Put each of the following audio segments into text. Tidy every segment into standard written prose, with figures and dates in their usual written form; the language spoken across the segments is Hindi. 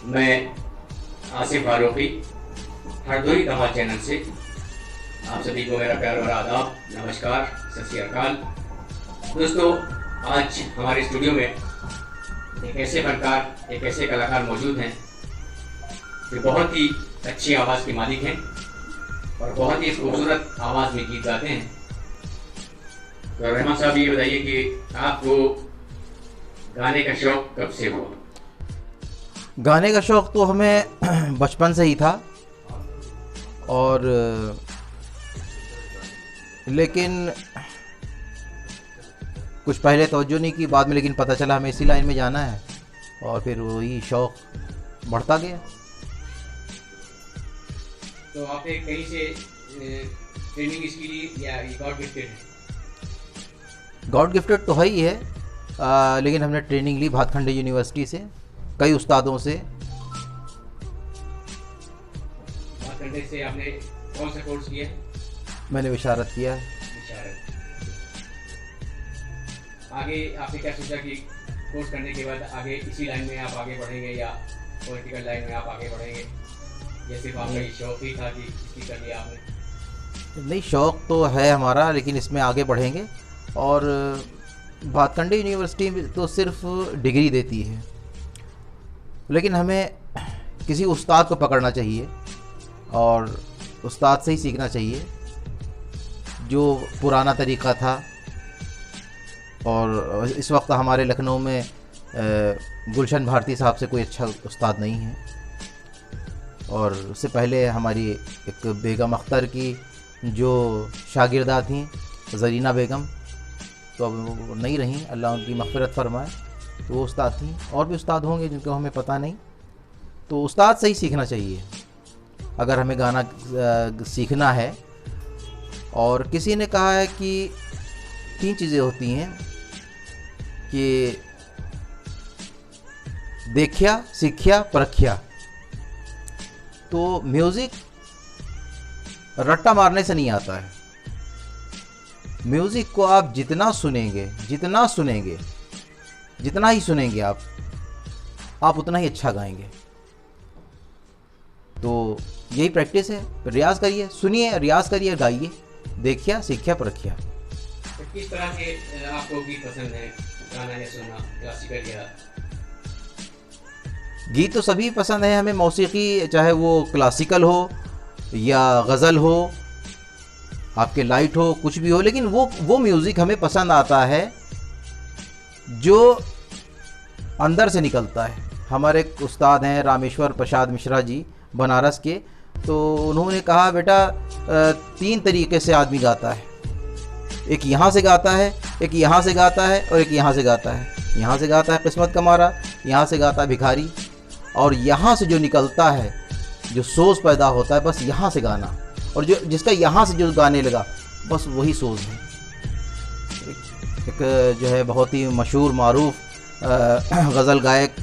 मैं आसिफ फारूकी हरदोई धमाल चैनल से आप सभी को मेरा प्यार भरा आदाब, नमस्कार, सत श्री अकाल। दोस्तों, आज हमारे स्टूडियो में एक ऐसे फनकार, एक ऐसे कलाकार मौजूद हैं जो बहुत ही अच्छी आवाज़ के मालिक हैं और बहुत ही खूबसूरत आवाज़ में गीत गाते हैं। तो रहमान साहब, ये बताइए कि आपको गाने का शौक़ कब से हुआ? गाने का शौक़ तो हमें बचपन से ही था, और लेकिन कुछ पहले तवज्जो नहीं की, बाद में लेकिन पता चला हमें इसी लाइन में जाना है और फिर वही शौक़ बढ़ता गया। तो आपने कहीं से ट्रेनिंग इसकी ली या गॉड गिफ्टेड है? गॉड गिफ्टेड तो है ही है, लेकिन हमने ट्रेनिंग ली भातखंडे यूनिवर्सिटी से, कई उस्तादों से। भातखंडे से आपने कौन सा कोर्स किया? मैंने विशारत किया। विशारत। आगे आपने क्या सोचा कि कोर्स करने के बाद आगे इसी लाइन में आप आगे बढ़ेंगे या पॉलिटिकल लाइन में आप आगे बढ़ेंगे, या सिर्फ आपका ये शौक़ ही था कि इसकी कर लिया आपने? नहीं, शौक़ तो है हमारा, लेकिन इसमें आगे बढ़ेंगे। और भातखंडे यूनिवर्सिटी में तो सिर्फ डिग्री देती है, लेकिन हमें किसी उस्ताद को पकड़ना चाहिए और उस्ताद से ही सीखना चाहिए जो पुराना तरीक़ा था। और इस वक्त हमारे लखनऊ में गुलशन भारती साहब से कोई अच्छा उस्ताद नहीं है, और उससे पहले हमारी एक बेगम अख्तर की जो शागिर्दा थी ज़रीना बेगम, तो अब वो नहीं रहीं, अल्लाह उनकी मग़फ़िरत फरमाए, तो वो उस्ताद थी। और भी उस्ताद होंगे जिनको हमें पता नहीं, तो उस्ताद से ही सीखना चाहिए अगर हमें गाना सीखना है। और किसी ने कहा है कि 3 चीज़ें होती हैं कि देखिया, सीखिया, परखिया। तो म्यूज़िक रट्टा मारने से नहीं आता है। म्यूज़िक को आप जितना सुनेंगे, जितना ही सुनेंगे आप उतना ही अच्छा गाएंगे। तो यही प्रैक्टिस है, रियाज़ करिए, सुनिए, रियाज़ करिए, गाइए, देखिए, सीखिए, परखिए। तो किस तरह के आपको गीत पसंद है गाना या सुनना, क्लासिकल या? गीत तो सभी पसंद है हमें, मौसीकी, चाहे वो क्लासिकल हो या गज़ल हो, आपके लाइट हो, कुछ भी हो, लेकिन वो म्यूज़िक हमें पसंद आता है जो अंदर से निकलता है। हमारे एक उस्ताद हैं रामेश्वर प्रसाद मिश्रा जी, बनारस के, तो उन्होंने कहा, बेटा 3 तरीके से आदमी गाता है, एक यहाँ से गाता है, एक यहाँ से गाता है, और एक यहाँ से गाता है। यहाँ से गाता है किस्मत का मारा, यहाँ से गाता है भिखारी, और यहाँ से जो निकलता है, जो सोच पैदा होता है, बस यहाँ से गाना, और जो जिसका यहाँ से जो गाने लगा, बस वही सोच है। एक जो है बहुत ही मशहूर मारूफ गज़ल गायक,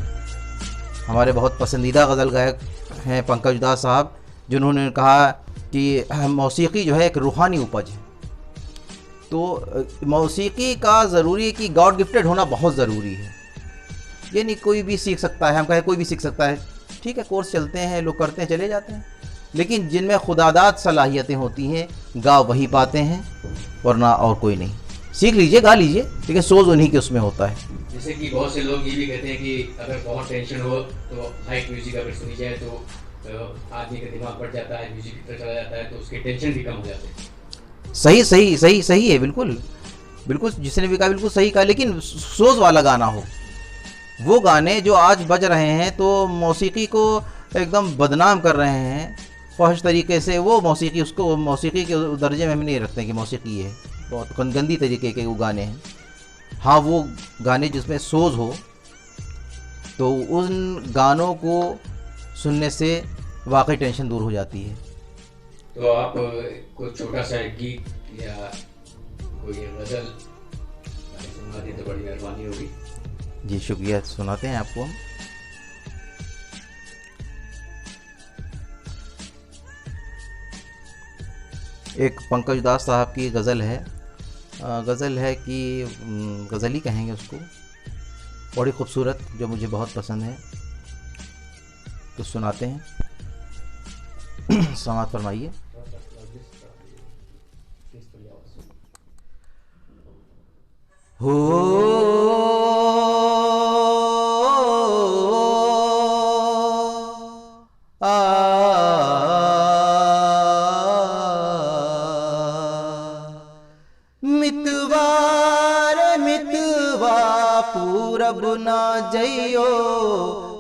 हमारे बहुत पसंदीदा गज़ल गायक हैं पंकज उदास साहब, जिन्होंने कहा कि मौसीकी जो है एक रूहानी उपज है। तो मौसीकी का ज़रूरी है कि गॉड गिफ्टेड होना बहुत ज़रूरी है। ये नहीं कोई भी सीख सकता है, हम कहें कोई भी सीख सकता है, ठीक है, कोर्स चलते हैं, लोग करते हैं, चले जाते हैं, लेकिन जिनमें खुदादाद सलाहियतें होती हैं, गा वही पाते हैं, वरना और कोई नहीं। सीख लीजिए, गा लीजिए, लेकिन सोच उन्हीं के उसमें होता है। जैसे कि बहुत से लोग ये भी कहते हैं कि अगर बहुत टेंशन हो तो लाइट म्यूजिक अगर सुनी जाए तो आदमी का दिमाग बढ़ जाता है, म्यूजिक की तरफ चला जाता है, तो उसके टेंशन भी कम हो जाते हैं। सही है, बिल्कुल जिसने भी कहा बिल्कुल सही कहा, लेकिन सोच वाला गाना हो। वो गाने जो आज बज रहे हैं तो मौसीकी को एकदम बदनाम कर रहे हैं फहश तरीके से, वो मौसीकी, उसको मौसीकी के दर्जे में हम नहीं रखते कि मौसीकी है, बहुत गंदी तरीके के वो गाने हैं। हाँ, वो गाने जिसमें सोच हो, तो उन गानों को सुनने से वाकई टेंशन दूर हो जाती है। तो आप कोई छोटा सा गीत या कोई गज़ल सुना दें तो बड़ी मेहरबानी होगी। जी शुक्रिया, सुनाते हैं आपको हम। एक पंकज उदास साहब की गज़ल है कि गज़ल ही कहेंगे उसको, बड़ी खूबसूरत, जो मुझे बहुत पसंद है। तो सुनाते हैं। समात फरमाइए। हो आ मितवार मितवा पूरब न जइयो,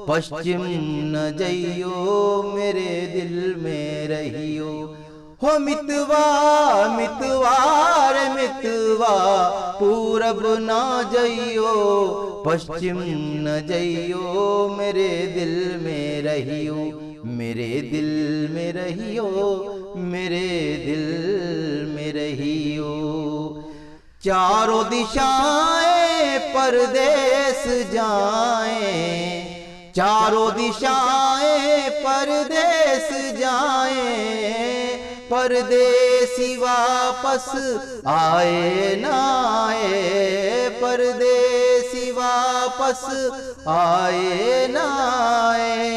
पश्चिम न जइयो, मेरे दिल में रहियो। हो मितवा मितवार मितवा पूरब न जइयो, पश्चिम न जइयो, मेरे दिल में रहियो, मेरे दिल में रहियो, मेरे दिल में रहियो। चारों दिशाएं परदेस जाएं, चारों दिशाएं परदेस जाएं, परदेसी वापस आए ना आए, परदेसी वापस आए ना आए।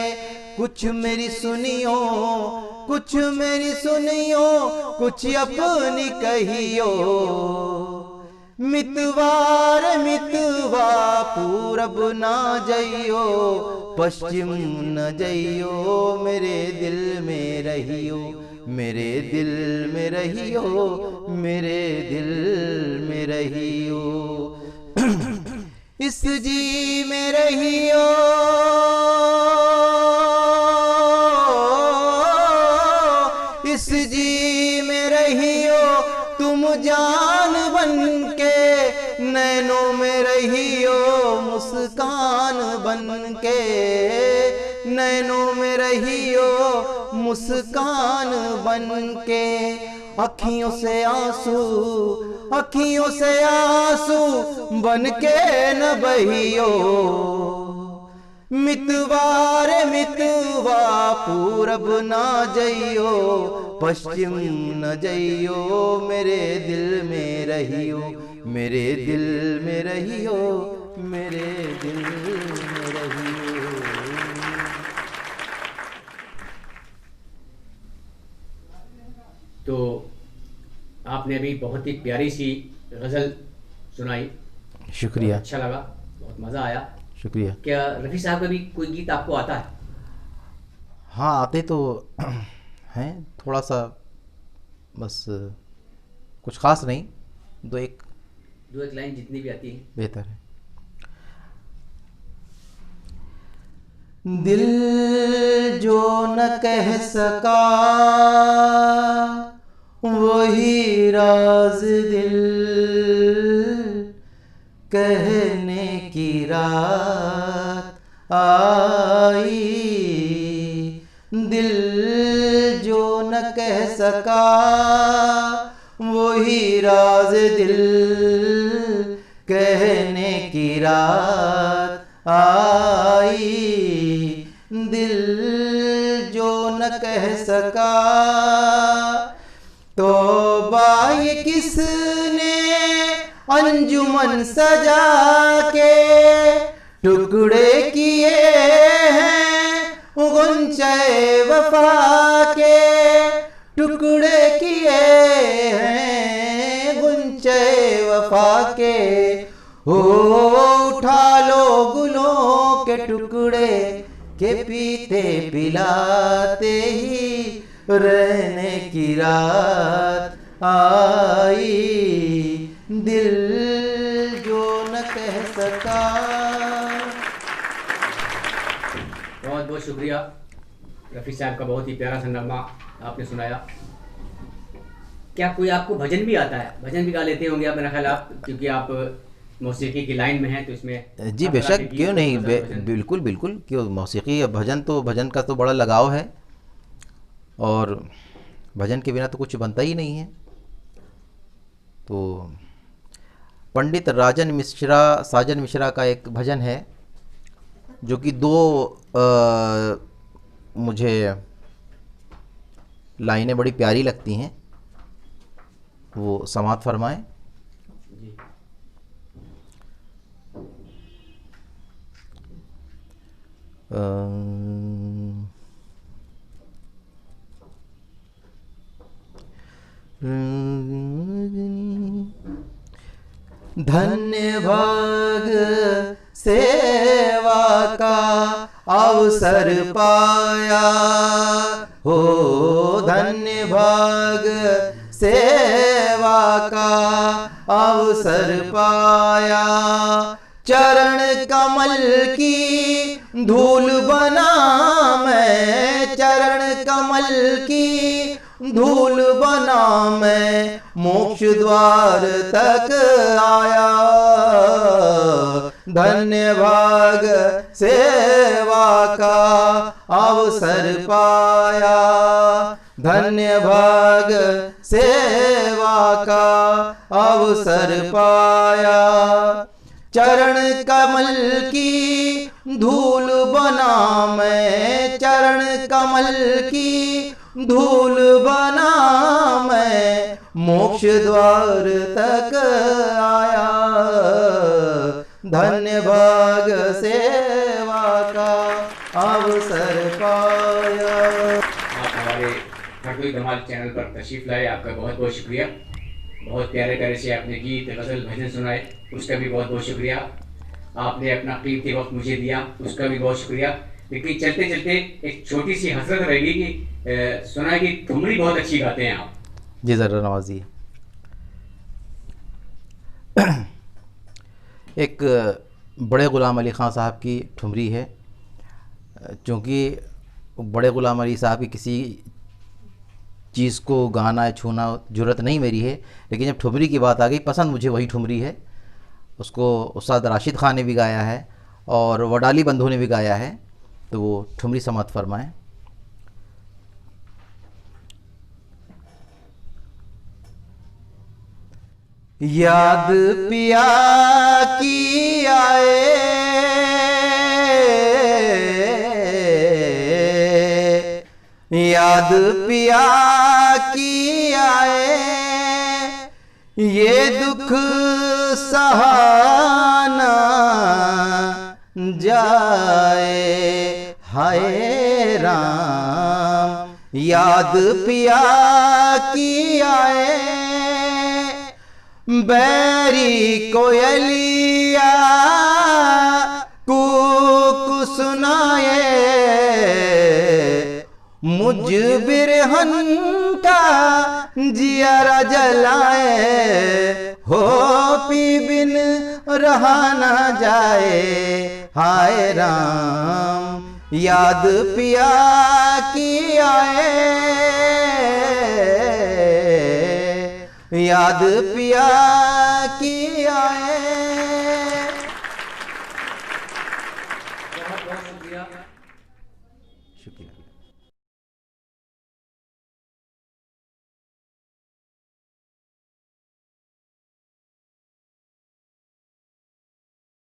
कुछ मेरी सुनियो, कुछ मेरी सुनियो, कुछ अपनी कहियो। मितवार मितवा पूरब ना जइयो, पश्चिम न जइयो, मेरे दिल में रहियो, मेरे दिल में रहियो, मेरे दिल में रहियो। इस जी में रहियो, इस जी में रहियो, तुम जान बन के नैनों में रहियो, मुस्कान बन के नैनों में रहियो, मुस्कान बन के। अखियों से आंसू, अखियों से आंसू बन के न बहियो। मितवार मितवा पूरब ना जइयो, पश्चिम न जइयो, मेरे दिल में रहियो, मेरे दिल में रहियो, मेरे दिल में रहियो। तो आपने अभी बहुत ही प्यारी सी गज़ल सुनाई। शुक्रिया। अच्छा लगा, बहुत मज़ा आया। शुक्रिया। क्या रफ़ी साहब का भी कोई गीत आपको आता है? हाँ आते तो हैं, थोड़ा सा, बस कुछ ख़ास नहीं, दो एक लाइन जितनी भी आती है बेहतर है। दिल जो न कह सका वही राज दिल कहने की रात आई। दिल जो न कह सका वही राज दिल कहने की रात आई। दिल जो न कह सका तो ये किसने अंजुमन सजा के टुकड़े किए हैं गुंचे वफा के, टुकड़े किए हैं गुंचे वफा के। हो उठा लो गुलों के टुकड़े के पीते पिलाते ही रहने की रात आई। दिल जो न कह सका। बहुत बहुत शुक्रिया रफ़ी साहब का, बहुत ही प्यारा सा नगमा आपने सुनाया। क्या कोई आपको भजन भी आता है? भजन भी गा लेते होंगे आप, मेरा ख्याल आप, क्योंकि आप मौसीकी की लाइन में हैं तो इसमें जी बेशक, क्यों नहीं, बिल्कुल बिल्कुल, क्यों, मौसीकी या भजन तो, भजन का तो बड़ा लगाव है और भजन के बिना तो कुछ बनता ही नहीं है। तो पंडित राजन मिश्रा, साजन मिश्रा का एक भजन है जो कि दो मुझे लाइनें बड़ी प्यारी लगती हैं, वो समात फरमाएं। धन्य भाग सेवा का अवसर पाया हो, धन्य भाग सेवा का अवसर पाया। चरण कमल की धूल बना मैं, चरण कमल की धूल बना मैं, मोक्ष द्वार तक आया। धन्य भाग सेवा का अवसर पाया, धन्य भाग सेवा का अवसर पाया। चरण कमल की धूल बना मैं, चरण कमल की धूल बना मैं, मोक्ष द्वार तक आया। धन्य भाग सेवा का अवसर पाया। आप हमारे हरदोई धमाल चैनल पर तशरीफ लाए, आपका बहुत बहुत शुक्रिया। बहुत प्यारे प्यारे से आपने गीत गज़ल भजन सुनाए, उसका भी बहुत बहुत शुक्रिया। आपने अपना कीमती वक्त मुझे दिया, उसका भी बहुत शुक्रिया। लेकिन चलते चलते एक छोटी सी हसरत रहेगी कि सुना है कि ठुमरी बहुत अच्छी गाते हैं आप। जी ज़रा नवाजिए। एक बड़े ग़ुलाम अली ख़ान साहब की ठुमरी है। चूँकि बड़े ग़ुलाम अली साहब की किसी चीज़ को गाना छूना जुर्रत नहीं मेरी है, लेकिन जब ठुमरी की बात आ गई, पसंद मुझे वही ठुमरी है। उसको उस्ताद राशिद खान ने भी गाया है और वडाली बंधु ने भी गाया है, तो वो ठुमरी समात फरमाएं। याद पिया की आए, याद पिया की आए, ये दुख सहाना जाए, हाय राम। याद पिया की आए, बैरी कोयलिया कूक सुनाए, मुझ बिरहन का जियरा जलाए, हो पी बिन रहा न जाए, हाय राम। याद पिया की आए, याद पिया की आए। बहुत बहुत शुक्रिया। शुक्रिया।